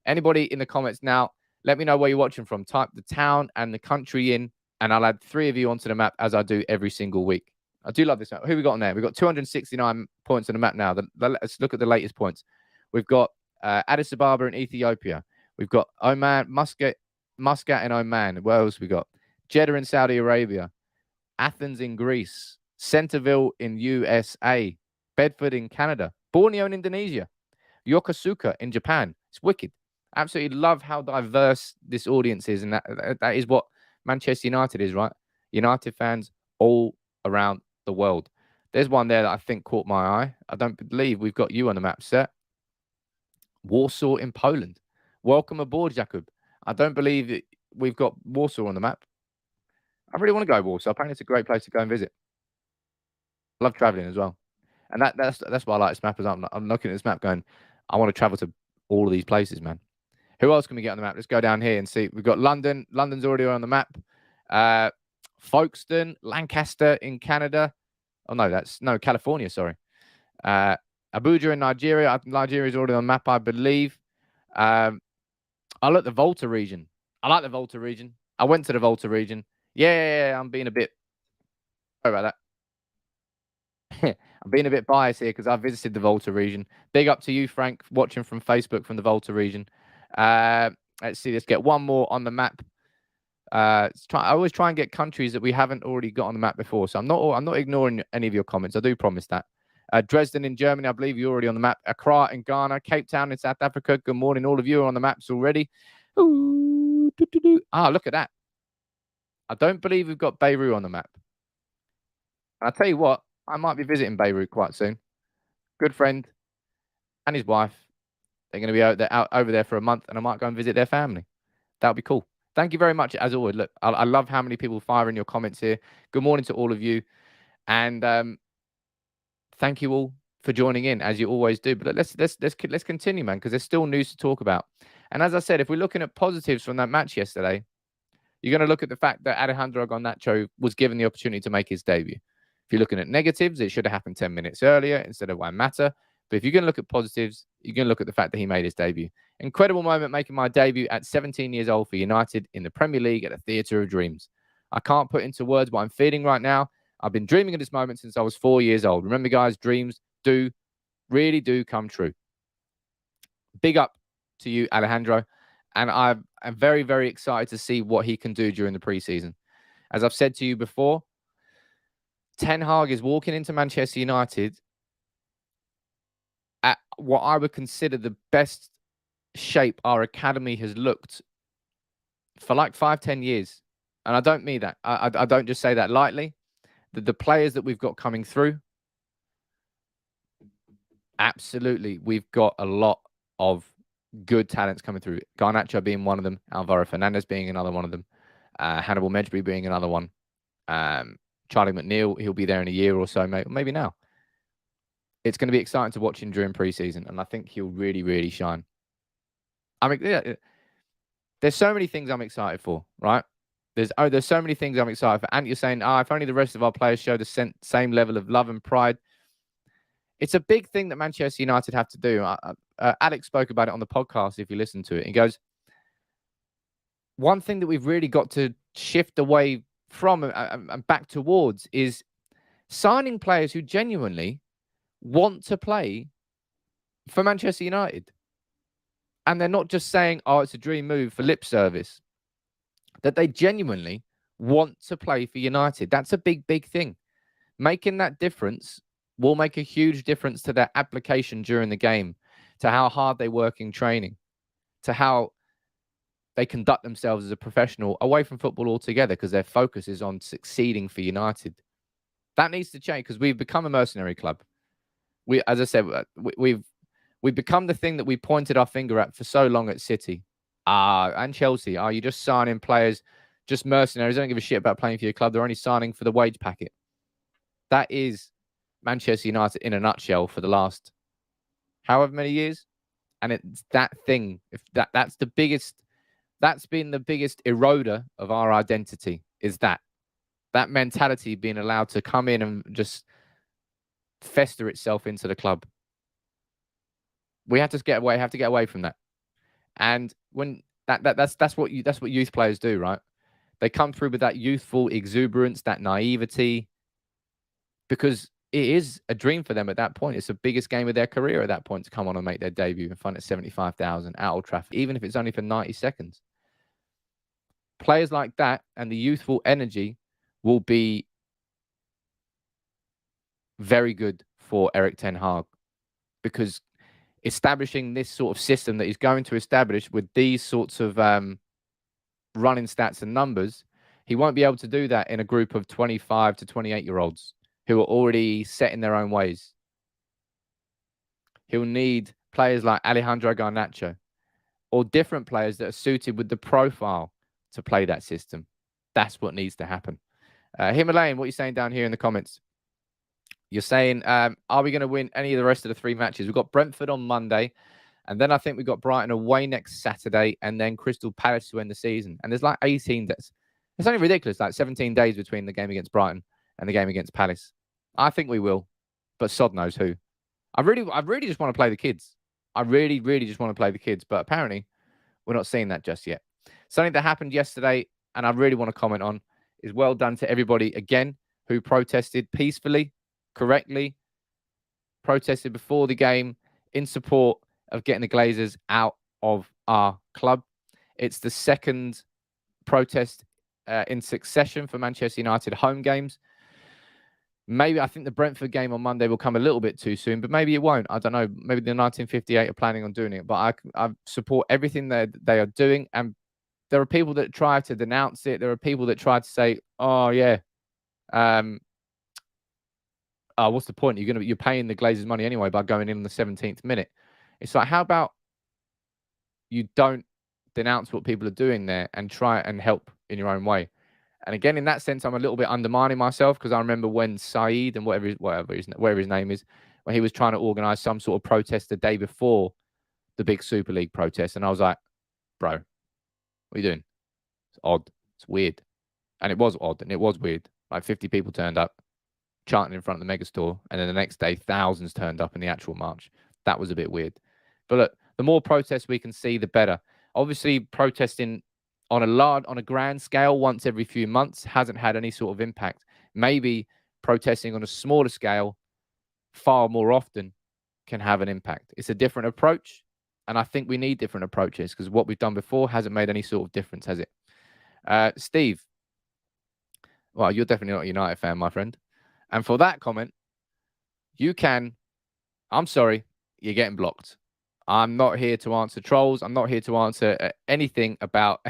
anybody in the comments now, let me know where you're watching from. Type the town and the country in, and I'll add 3 of you onto the map as I do every single week. I do love this map. Who we got on there? We've got 269 points on the map now. Let's look at the latest points. We've got Addis Ababa in Ethiopia. We've got Oman, Muscat in Oman. What else we got? Jeddah in Saudi Arabia. Athens in Greece. Centerville in USA. Bedford in Canada. Borneo in Indonesia. Yokosuka in Japan. It's wicked. Absolutely love how diverse this audience is. And that is what Manchester United is, right? United fans all around the world. There's one there that I think caught my eye. I don't believe we've got you on the map, sir. Warsaw in Poland. Welcome aboard, Jakub. I don't believe we've got Warsaw on the map. I really want to go to Warsaw. Apparently, it's a great place to go and visit. I love traveling as well. And that's why I like this map. I'm looking at this map going, I want to travel to all of these places, man. Who else can we get on the map? Let's go down here and see. We've got London. London's already on the map. Folkestone, Lancaster in Canada. Oh, no, California, sorry. Abuja in Nigeria. Nigeria's already on the map, I believe. I look at the Volta region. I like the Volta region. I went to the Volta region. Yeah, I'm being a bit... Sorry about that. I'm being a bit biased here because I visited the Volta region. Big up to you, Frank, watching from Facebook from the Volta region. Let's see. Let's get one more on the map. I always try and get countries that we haven't already got on the map before. So I'm not ignoring any of your comments. I do promise that. Dresden in Germany, I believe you're already on the map. Accra in Ghana, Cape Town in South Africa. Good morning, all of you are on the maps already. Ooh, look at that. I don't believe we've got Beirut on the map. And I'll tell you what, I might be visiting Beirut quite soon. Good friend and his wife. They're going to be over there for a month, and I might go and visit their family. That would be cool. Thank you very much, as always. Look, I love how many people fire in your comments here. Good morning to all of you. And thank you all for joining in, as you always do. But let's continue, man, because there's still news to talk about. And as I said, if we're looking at positives from that match yesterday, you're going to look at the fact that Alejandro Garnacho was given the opportunity to make his debut. If you're looking at negatives, it should have happened 10 minutes earlier instead of Juan Mata. But if you're going to look at positives, you're going to look at the fact that he made his debut. Incredible moment making my debut at 17 years old for United in the Premier League at the Theatre of Dreams. I can't put into words what I'm feeling right now. I've been dreaming of this moment since I was 4 years old. Remember, guys, dreams really do come true. Big up to you, Alejandro. And I'm very, very excited to see what he can do during the preseason. As I've said to you before, Ten Hag is walking into Manchester United at what I would consider the best shape our academy has looked for like 5-10 years. And I don't mean that. I don't just say that lightly. The players that we've got coming through, absolutely, we've got a lot of good talents coming through. Garnacho being one of them, Alvaro Fernandez being another one of them, Hannibal Mejbri being another one, Charlie McNeil, he'll be there in a year or so, maybe now. It's going to be exciting to watch him during preseason, and I think he'll really, really shine. I mean, yeah, there's so many things I'm excited for, right? There's so many things I'm excited for. And you're saying, if only the rest of our players show the same level of love and pride. It's a big thing that Manchester United have to do. Alex spoke about it on the podcast, if you listen to it. He goes, one thing that we've really got to shift away from and back towards is signing players who genuinely want to play for Manchester United. And they're not just saying, oh, it's a dream move for lip service. That they genuinely want to play for United. That's a big, big thing. Making that difference will make a huge difference to their application during the game, to how hard they work in training, to how they conduct themselves as a professional away from football altogether, because their focus is on succeeding for United. That needs to change, because we've become a mercenary club. We, as I said, we've become the thing that we pointed our finger at for so long at City and Chelsea. You're just signing players, just mercenaries. They don't give a shit about playing for your club. They're only signing for the wage packet. That is Manchester United in a nutshell for the last however many years. And it's that thing. If that's the biggest, that's been the biggest eroder of our identity, is that mentality being allowed to come in and just fester itself into the club. We have to get away from that. And when that's what youth players do, right? They come through with that youthful exuberance, that naivety, because it is a dream for them at that point. It's the biggest game of their career at that point, to come on and make their debut in front of 75,000 at Old Trafford, even if it's only for 90 seconds. Players like that and the youthful energy will be very good for Erik ten Hag, because establishing this sort of system that he's going to establish with these sorts of running stats and numbers, he won't be able to do that in a group of 25 to 28-year-olds who are already set in their own ways. He'll need players like Alejandro Garnacho or different players that are suited with the profile to play that system. That's what needs to happen. Himalayan, what are you saying down here in the comments? You're saying, are we going to win any of the rest of the 3 matches? We've got Brentford on Monday, and then I think we've got Brighton away next Saturday, and then Crystal Palace to end the season. And there's like 18 days. It's only ridiculous, like 17 days between the game against Brighton and the game against Palace. I think we will, but sod knows who. I really just want to play the kids. I really, really just want to play the kids, but apparently we're not seeing that just yet. Something that happened yesterday, and I really want to comment on, is well done to everybody, again, who protested peacefully, correctly, protested before the game in support of getting the Glazers out of our club. It's the second protest in succession for Manchester United home games. Maybe I think the Brentford game on Monday will come a little bit too soon, but maybe it won't. I don't know. Maybe the 1958 are planning on doing it, but I support everything that they are doing. And there are people that try to denounce it. There are people that try to say, "Oh yeah, what's the point? You're paying the Glazers money anyway by going in on the 17th minute." It's like, how about you don't denounce what people are doing there and try and help in your own way? And again, in that sense, I'm a little bit undermining myself, because I remember when Saeed and whatever his name is, when he was trying to organise some sort of protest the day before the big Super League protest, and I was like, bro, what are you doing? It's odd. It's weird. And it was odd and it was weird. Like 50 people turned up chanting in front of the megastore, and then the next day thousands turned up in the actual march. That was a bit weird. But look, the more protests we can see, the better. Obviously, protesting on a grand scale once every few months hasn't had any sort of impact. Maybe protesting on a smaller scale far more often can have an impact. It's a different approach, and I think we need different approaches, because what we've done before hasn't made any sort of difference, has it? Steve, well, you're definitely not a United fan, my friend. And for that comment, I'm sorry, you're getting blocked. I'm not here to answer trolls. I'm not here to answer anything about...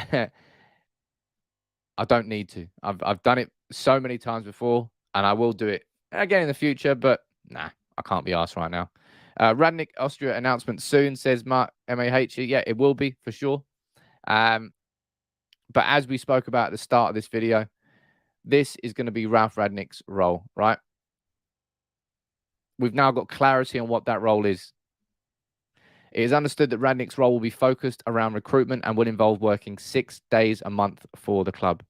I don't need to. I've done it so many times before, and I will do it again in the future, but nah, I can't be asked right now. Rangnick, Austria announcement soon, says Mark MAH. Yeah, it will be for sure. But as we spoke about at the start of this video, this is going to be Ralf Rangnick's role, right? We've now got clarity on what that role is. It is understood that Rangnick's role will be focused around recruitment and will involve working 6 days a month for the club.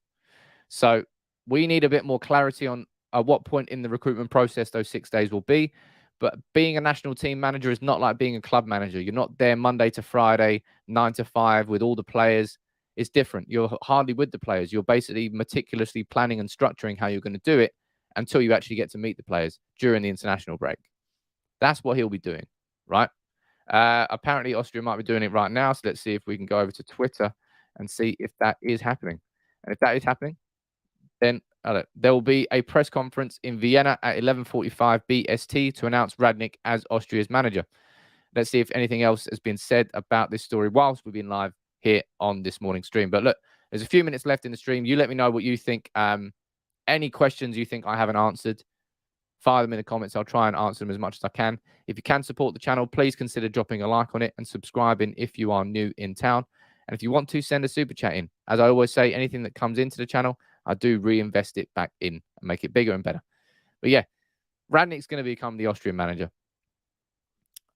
So we need a bit more clarity on at what point in the recruitment process those 6 days will be. But being a national team manager is not like being a club manager. You're not there Monday to Friday, 9 to 5 with all the players. It's different. You're hardly with the players. You're basically meticulously planning and structuring how you're going to do it until you actually get to meet the players during the international break. That's what he'll be doing, right? Apparently, Austria might be doing it right now. So let's see if we can go over to Twitter and see if that is happening. And if that is happening, then there will be a press conference in Vienna at 11:45 BST to announce Rangnick as Austria's manager. Let's see if anything else has been said about this story whilst we've been live here on this morning's stream. But look, there's a few minutes left in the stream. You let me know what you think. Any questions you think I haven't answered, fire them in the comments. I'll try and answer them as much as I can. If you can support the channel, please consider dropping a like on it and subscribing if you are new in town. And if you want to, send a super chat in. As I always say, anything that comes into the channel, I do reinvest it back in and make it bigger and better. But yeah, Rangnick's going to become the Austrian manager.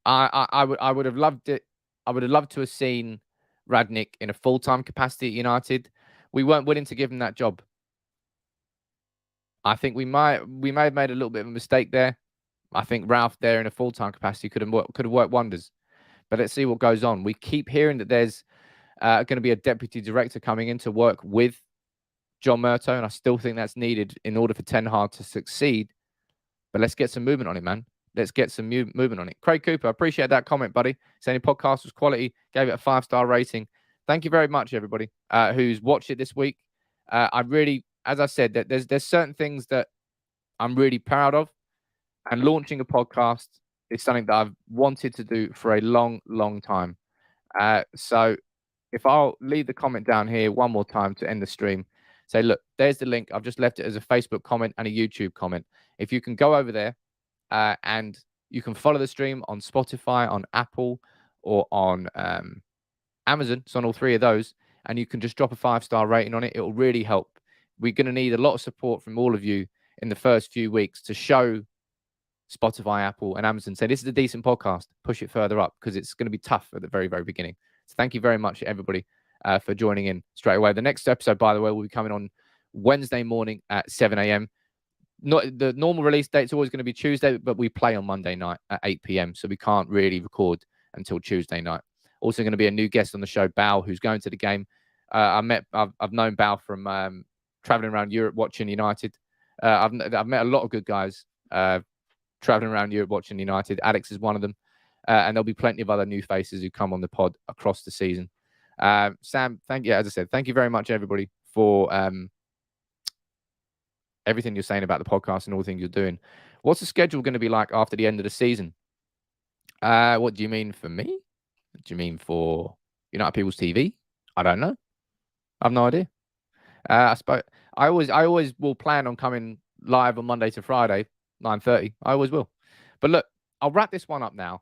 I would have loved it. I would have loved to have seen Rangnick in a full-time capacity at United. We weren't willing to give him that job. I think we may have made a little bit of a mistake there. I think Ralf there in a full-time capacity could have worked wonders. But let's see what goes on. We keep hearing that there's going to be a deputy director coming in to work with John Murtough, and I still think that's needed in order for Ten Hag to succeed. But let's get some movement on it, man. Let's get some movement on it. Craig Cooper, I appreciate that comment, buddy. Saying the podcast was quality, gave it a 5-star rating. Thank you very much, everybody who's watched it this week. I really, as I said, that there's certain things that I'm really proud of, and launching a podcast is something that I've wanted to do for a long, long time. So if I'll leave the comment down here one more time to end the stream, say, look, there's the link. I've just left it as a Facebook comment and a YouTube comment. If you can go over there and you can follow the stream on Spotify, on Apple, or on Amazon. It's on all three of those. And you can just drop a 5-star rating on it. It will really help. We're going to need a lot of support from all of you in the first few weeks to show Spotify, Apple, and Amazon, say this is a decent podcast, push it further up, because it's going to be tough at the very, very beginning. So thank you very much, everybody, for joining in straight away. The next episode, by the way, will be coming on Wednesday morning at 7 a.m. Not the normal release date's always going to be Tuesday, but we play on Monday night at 8 p.m. So we can't really record until Tuesday night. Also going to be a new guest on the show, Bao, who's going to the game. I've known Bao from traveling around Europe watching United. I've met a lot of good guys traveling around Europe watching United. Alex is one of them. And there'll be plenty of other new faces who come on the pod across the season. Sam, thank you. As I said, thank you very much, everybody, for everything you're saying about the podcast and all the things you're doing. What's the schedule going to be like after the end of the season? What do you mean for me? Do you mean for United People's TV? I don't know. I have no idea. I always will plan on coming live on Monday to Friday, 9:30. I always will. But look, I'll wrap this one up now.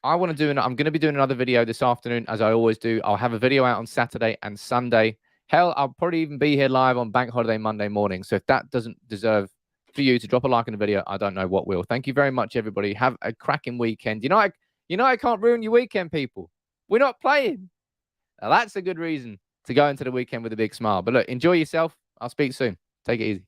I'm going to be doing another video this afternoon, as I always do. I'll have a video out on Saturday and Sunday. Hell, I'll probably even be here live on Bank Holiday Monday morning. So if that doesn't deserve for you to drop a like on the video, I don't know what will. Thank you very much, everybody. Have a cracking weekend. I can't ruin your weekend, people. We're not playing. Now, that's a good reason to go into the weekend with a big smile. But look, enjoy yourself. I'll speak soon. Take it easy.